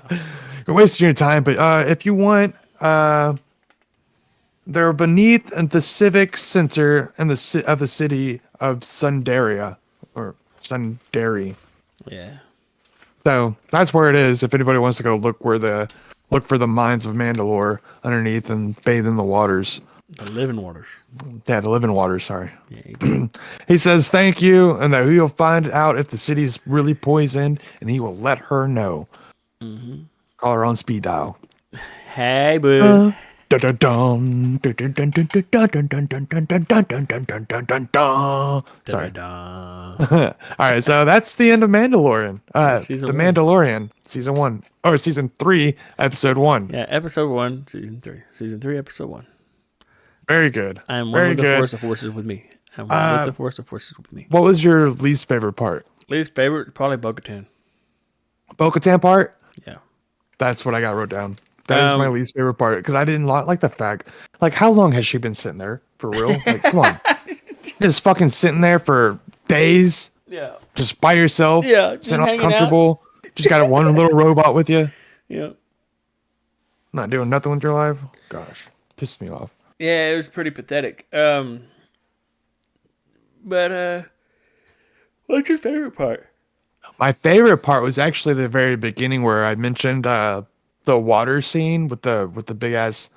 You're wasting your time, but if you want, they're beneath the civic center of the city of Sundari. Yeah. So that's where it is. If anybody wants to go look for the mines of Mandalore underneath and bathe in the waters. The living waters. Yeah, the living waters. Sorry. Yeah. He says thank you, and that he'll find out if the city's really poisoned, and he will let her know. Mm-hmm. Call her on speed dial. Hey, boo. Sorry. All right, so that's the end of Mandalorian. Season The one. Mandalorian, season 1 or season 3, episode 1. Yeah, episode 1, season 3. Season 3, episode 1. Very good. I am one Very with the good. force. The force is with me. I'm one with the force. The force is with me. What was your least favorite part? Least favorite, probably Bo-Katan. Bo-Katan part? Yeah. That's what I got wrote down. That is my least favorite part because I didn't like the fact. Like, how long has she been sitting there for real? Like, come on, just fucking sitting there for days, Yeah. just by yourself. Yeah, just sitting all hanging comfortable. Just got one little robot with you. Yeah. Not doing nothing with your life. Gosh, pissed me off. Yeah, it was pretty pathetic. But what's your favorite part? My favorite part was actually the very beginning where I mentioned the water scene with the big ass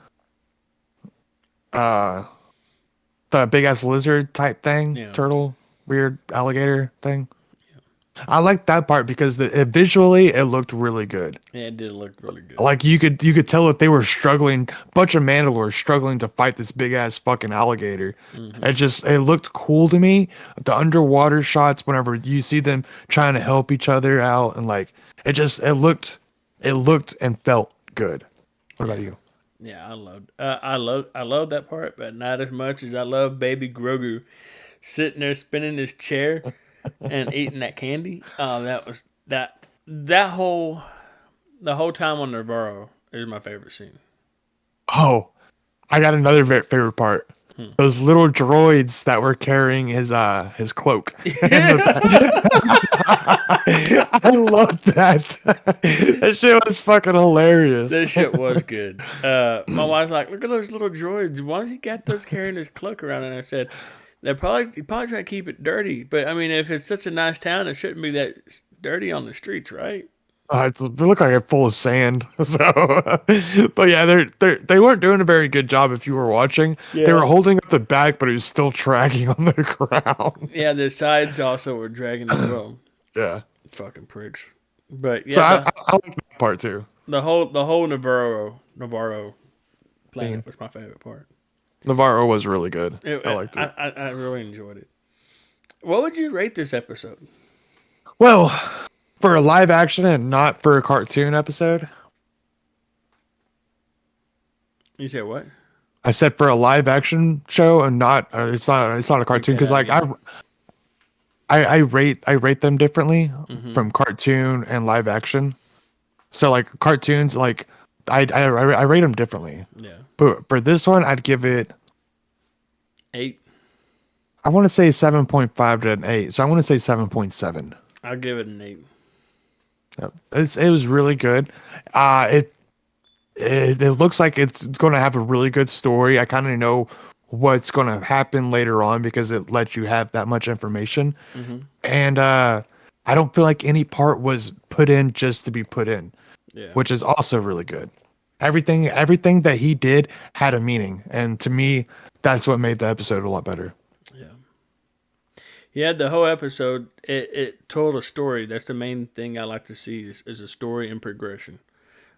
lizard type thing, Yeah. turtle, weird alligator thing. I like that part because visually it looked really good. Yeah, it did look really good. Like you could tell that they were struggling, bunch of Mandalores struggling to fight this big ass fucking alligator. Mm-hmm. It looked cool to me. The underwater shots, whenever you see them trying to help each other out, and like it looked and felt good. What about you? Yeah, I love that part, but not as much as I love Baby Grogu sitting there spinning his chair and eating that candy. Oh, that was the whole time on Navarro is my favorite scene. Oh, I got another favorite part. Those little droids that were carrying his cloak. I love that. That shit was fucking hilarious. That shit was good. My wife's like, "Look at those little droids. Why has he got those carrying his cloak around?" And I said, "He probably trying to keep it dirty. But I mean, if it's such a nice town, it shouldn't be that dirty on the streets, right?" They look like it's full of sand. So, but yeah, they weren't doing a very good job. If you were watching, they were holding up the back, but it was still dragging on the ground. Yeah, the sides also were dragging as well. Yeah, Fucking pricks. But yeah, so I like that part too. the whole Navarro planet was my favorite part. Navarro was really good. I liked it. I really enjoyed it. What would you rate this episode? Well, for a live action and not for a cartoon episode. You said what? I said for a live action show and not it's not a cartoon because like I rate them differently from cartoon and live action. So like cartoons, like I rate them differently. Yeah. But for this one, I'd give it 8. I want to say 7.5 to an 8. So I want to say 7.7. I'll give it an 8. Yep. It was really good. It looks like it's going to have a really good story. I kind of know what's going to happen later on because it lets you have that much information. And I don't feel like any part was put in just to be put in, Yeah. which is also really good. Everything that he did had a meaning, and to me, that's what made the episode a lot better. Yeah, the whole episode, it told a story. That's the main thing I like to see is a story and progression.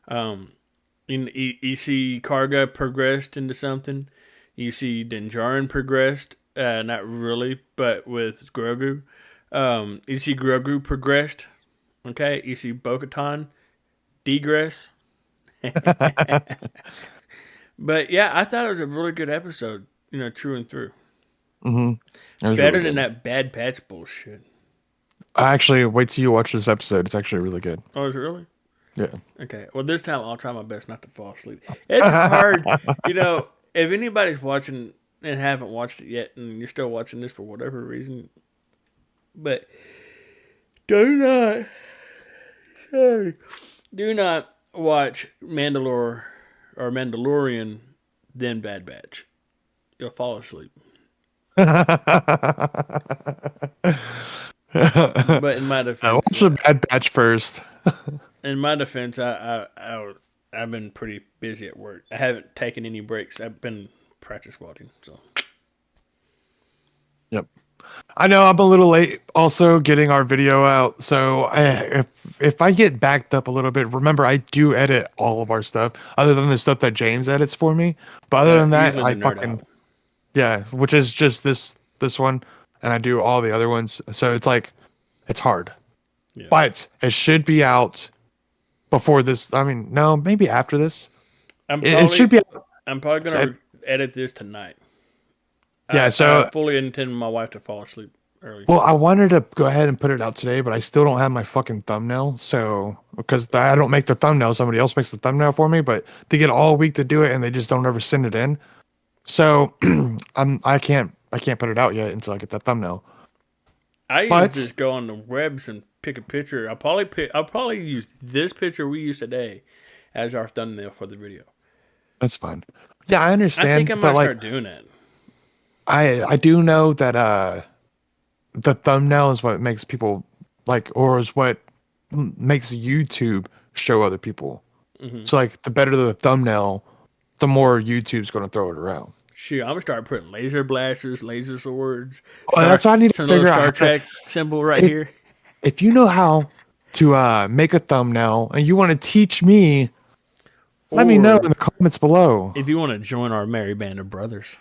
You see Karga progressed into something. You see Din Djarin progressed, not really, but with Grogu. You see Grogu progressed. Okay, you see Bo-Katan degress. But yeah, I thought it was a really good episode. True and through. It was Better really than good. that Bad Batch bullshit. Actually, wait till you watch this episode. It's actually really good. Oh, is it really? Yeah. Okay. Well, this time I'll try my best not to fall asleep. It's hard. If anybody's watching and haven't watched it yet and you're still watching this for whatever reason, but do not, do not watch Mandalorian, then Bad Batch. You'll fall asleep. But in my I defense, watched the Bad Batch first. I've been pretty busy at work. I haven't taken any breaks. I've been practice squatting. So Yep. I know I'm a little late also getting our video out. So if I get backed up a little bit, remember I do edit all of our stuff other than the stuff that James edits for me. But other than that, usually I the nerd fucking out. yeah, which is just this one, and I do all the other ones. So it's like it's hard. Yeah. But it should be out before this. I mean, no, maybe after this. It should be out. I'm probably gonna edit this tonight. Yeah, I fully intend my wife to fall asleep early. Well, I wanted to go ahead and put it out today, but I still don't have my fucking thumbnail. So, because I don't make the thumbnail, somebody else makes the thumbnail for me, but they get all week to do it and they just don't ever send it in. So, I can't put it out yet until I get that thumbnail. I usually just go on the webs and pick a picture. I'll probably use this picture we used today as our thumbnail for the video. That's fine. Yeah, I understand. I think I might but like, start doing that. I do know that the thumbnail is what makes people like, or is what makes YouTube show other people. So like, the better the thumbnail, the more YouTube's going to throw it around. Shoot, I'm gonna start putting laser blasters, laser swords. Well, that's what I need to some little figure out. Star Trek symbol right here. If you know how to make a thumbnail and you want to teach me, let me know Or- in the comments below. If you want to join our merry band of brothers,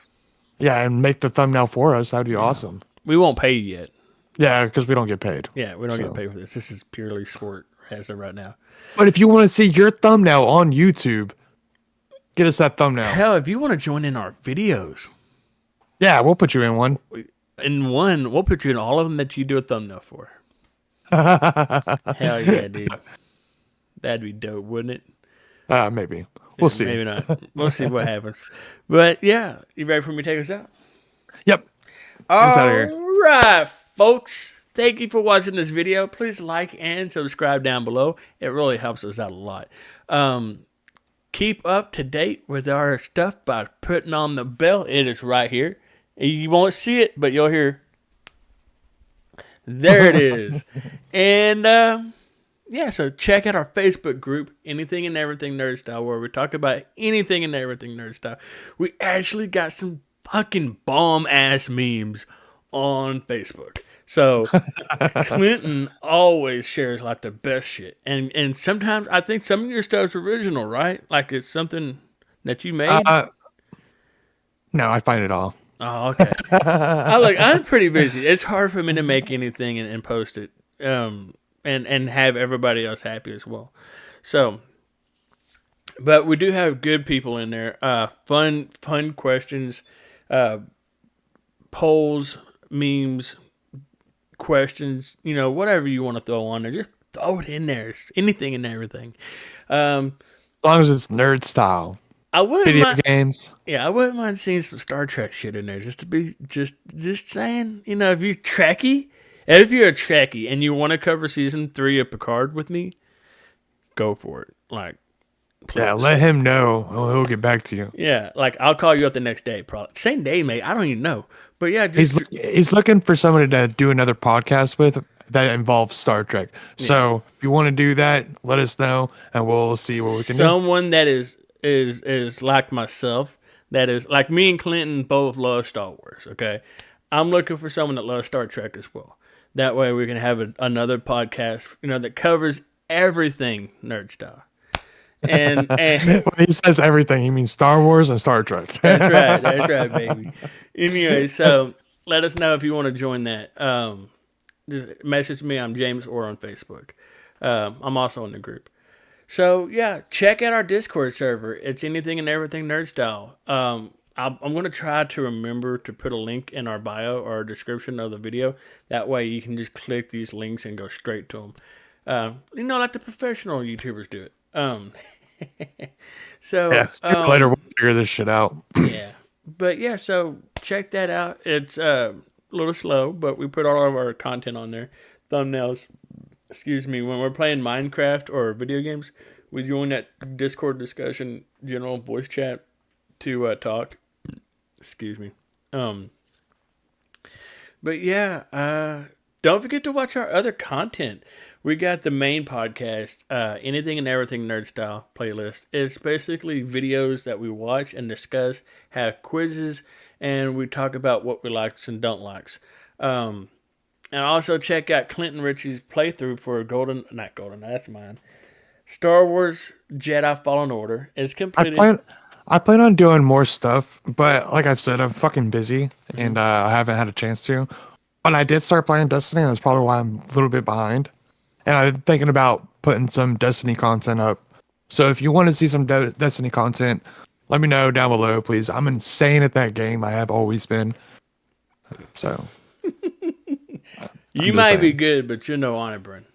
Yeah, and make the thumbnail for us. That'd be awesome. we won't pay you yet. Yeah, because we don't get paid. Yeah, we don't So. get paid for this. This is purely sport as of right now. But if you want to see your thumbnail on YouTube, get us that thumbnail. Hell, if you want to join in our videos, Yeah, we'll put you in one. we'll put you in all of them that you do a thumbnail for. Hell yeah, dude. That'd be dope, wouldn't it? Maybe. We'll see. Maybe not. We'll see what happens. But yeah, you ready for me to take us out? Yep. us outta here. All right, folks. Thank you for watching this video. Please like and subscribe down below. It really helps us out a lot. Keep up to date with our stuff by putting on the bell. It is right here. You won't see it, but you'll hear. There it is. And yeah, so check out our Facebook group, Anything and Everything Nerd Style, where we talk about anything and everything nerd style. We actually got some fucking bomb-ass memes on Facebook. So Clinton always shares like the best shit. And sometimes I think some of your stuff's original, right? Like it's something that you made. No, I find it all. Oh, okay. I'm pretty busy. It's hard for me to make anything and post it. And have everybody else happy as well. So, but we do have good people in there. Fun questions, polls, memes, questions, whatever you want to throw on there, just throw it in there. Anything and everything. As long as it's nerd style. I wouldn't Video mind, games. yeah, I wouldn't mind seeing some Star Trek shit in there. Just to be just saying, if you're a Trekkie and you want to cover season 3 of Picard with me, go for it. Like, please. Yeah, let him know. He'll get back to you. Yeah, like I'll call you up the next day, probably same day, mate. I don't even know, but yeah, just He's looking for somebody to do another podcast with that involves Star Trek. So if you want to do that, let us know, and we'll see what we can do. someone that is like myself, that is like me and Clinton both love Star Wars. Okay, I'm looking for someone that loves Star Trek as well. That way we can have another podcast, that covers everything nerd style. And When he says everything, he means Star Wars and Star Trek. that's right, baby. Anyway, so let us know if you want to join that. Just message me. I'm James or on Facebook. I'm also in the group. So yeah, check out our Discord server. It's anything and everything nerd style. I'm going to try to remember to put a link in our bio or description of the video. That way you can just click these links and go straight to them. Like the professional YouTubers do it. So Yeah, later we'll figure this shit out. yeah, but yeah, so check that out. It's a little slow, but we put all of our content on there. Thumbnails, excuse me, when we're playing Minecraft or video games, we join that Discord discussion, general voice chat to talk. Excuse me. But yeah, don't forget to watch our other content. We got the main podcast, Anything and Everything Nerd Style playlist. It's basically videos that we watch and discuss, have quizzes, and we talk about what we likes and don't likes. And also check out Clinton Richie's playthrough for that's mine. Star Wars Jedi Fallen Order. It's completed. I plan on doing more stuff, but like I've said, I'm fucking busy and I haven't had a chance to. When I did start playing Destiny, that's probably why I'm a little bit behind. And I'm thinking about putting some Destiny content up. So if you want to see some Destiny content, let me know down below, please. I'm insane at that game. I have always been. So You might be good, but you're no honor, Brent.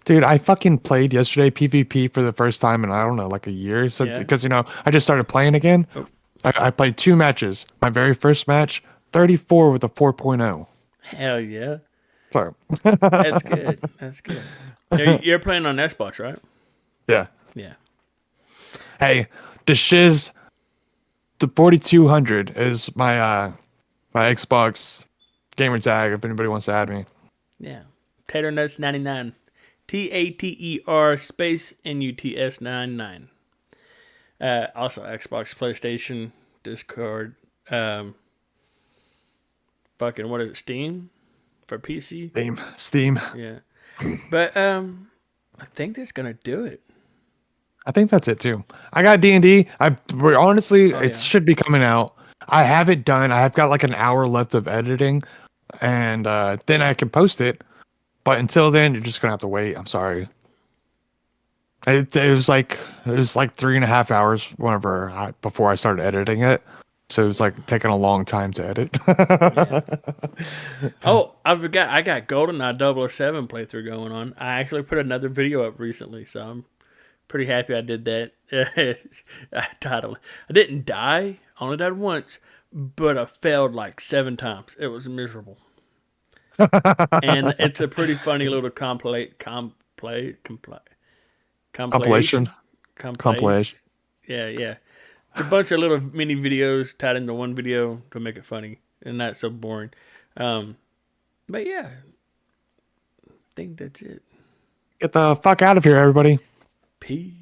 dude, I fucking played yesterday PvP for the first time in, I don't know, like a year since, because I just started playing again. Oh. I played 2 matches. My very first match, 34 with a 4.0. Hell yeah. So That's good. That's good. You're playing on Xbox, right? yeah. Yeah. Hey, the shiz, the 4200 is my my Xbox gamer tag if anybody wants to add me. Yeah. Tater Nuts 99. TATER space NUTS 99. Also Xbox, PlayStation, Discord, fucking what is it? Steam for PC. Steam. Yeah. But I think that's gonna do it. I think that's it too. I got D&D. It should be coming out. I have it done. I have got like an hour left of editing, and then I can post it. But until then, you're just gonna have to wait. I'm sorry. It was like 3.5 hours before I started editing it. So it was like taking a long time to edit. Yeah. Oh, I forgot. I got GoldenEye 007 playthrough going on. I actually put another video up recently, so I'm pretty happy I did that. I didn't die. I only died once, but I failed like 7 times. It was miserable. And it's a pretty funny little compilation. Yeah. It's a bunch of little mini videos tied into one video to make it funny and not so boring. But yeah, I think that's it. Get the fuck out of here, everybody. Peace.